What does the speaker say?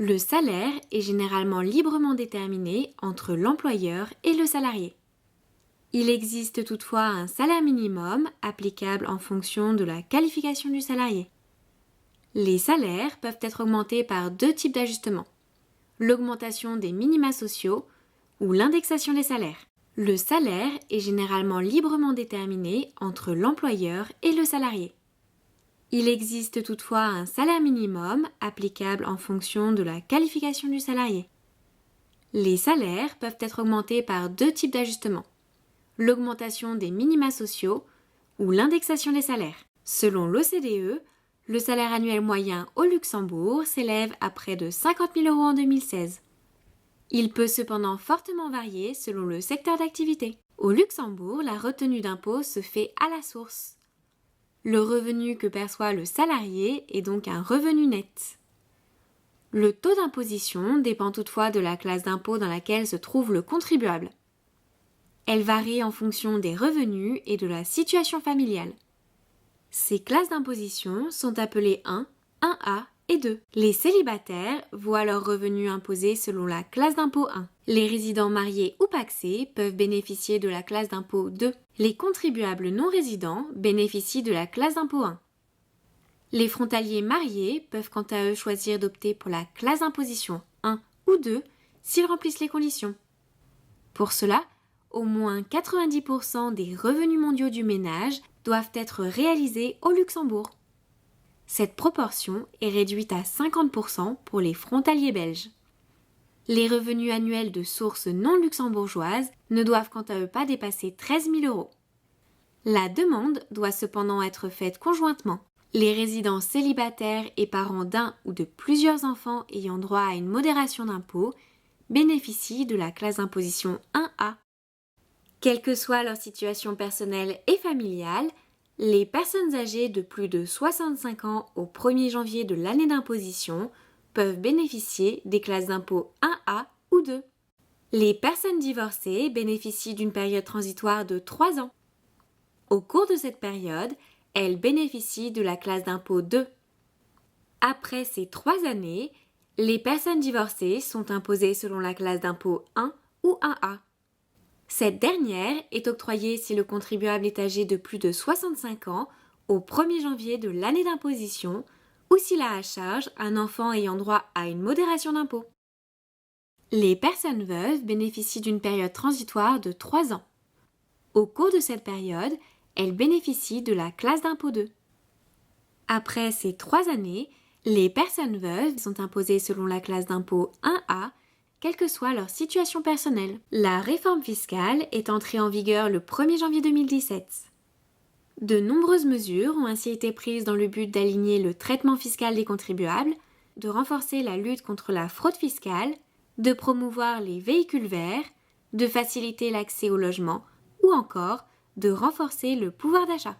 Le salaire est généralement librement déterminé entre l'employeur et le salarié. Il existe toutefois un salaire minimum applicable en fonction de la qualification du salarié. Les salaires peuvent être augmentés par deux types d'ajustements: l'augmentation des minima sociaux ou l'indexation des salaires. Le salaire est généralement librement déterminé entre l'employeur et le salarié. Il existe toutefois un salaire minimum applicable en fonction de la qualification du salarié. Les salaires peuvent être augmentés par deux types d'ajustements: l'augmentation des minima sociaux ou l'indexation des salaires. Selon l'OCDE, le salaire annuel moyen au Luxembourg s'élève à près de 50 000 € en 2016. Il peut cependant fortement varier selon le secteur d'activité. Au Luxembourg, la retenue d'impôt se fait à la source. Le revenu que perçoit le salarié est donc un revenu net. Le taux d'imposition dépend toutefois de la classe d'impôt dans laquelle se trouve le contribuable. Elle varie en fonction des revenus et de la situation familiale. Ces classes d'imposition sont appelées 1, 1A et 2. Les célibataires voient leurs revenus imposés selon la classe d'impôt 1. Les résidents mariés ou pacsés peuvent bénéficier de la classe d'impôt 2. Les contribuables non résidents bénéficient de la classe d'impôt 1. Les frontaliers mariés peuvent quant à eux choisir d'opter pour la classe d'imposition 1 ou 2 s'ils remplissent les conditions. Pour cela, au moins 90% des revenus mondiaux du ménage doivent être réalisés au Luxembourg. Cette proportion est réduite à 50% pour les frontaliers belges. Les revenus annuels de sources non luxembourgeoises ne doivent quant à eux pas dépasser 13 000 €. La demande doit cependant être faite conjointement. Les résidents célibataires et parents d'un ou de plusieurs enfants ayant droit à une modération d'impôt bénéficient de la classe d'imposition 1A. Quelle que soit leur situation personnelle et familiale, les personnes âgées de plus de 65 ans au 1er janvier de l'année d'imposition peuvent bénéficier des classes d'impôt 1A ou 2. Les personnes divorcées bénéficient d'une période transitoire de 3 ans. Au cours de cette période, elles bénéficient de la classe d'impôt 2. Après ces 3 années, les personnes divorcées sont imposées selon la classe d'impôt 1 ou 1A. Cette dernière est octroyée si le contribuable est âgé de plus de 65 ans au 1er janvier de l'année d'imposition ou s'il a à charge un enfant ayant droit à une modération d'impôt. Les personnes veuves bénéficient d'une période transitoire de 3 ans. Au cours de cette période, elles bénéficient de la classe d'impôt 2. Après ces 3 années, les personnes veuves sont imposées selon la classe d'impôt 1A, quelle que soit leur situation personnelle. La réforme fiscale est entrée en vigueur le 1er janvier 2017. De nombreuses mesures ont ainsi été prises dans le but d'aligner le traitement fiscal des contribuables, de renforcer la lutte contre la fraude fiscale, de promouvoir les véhicules verts, de faciliter l'accès au logement ou encore de renforcer le pouvoir d'achat.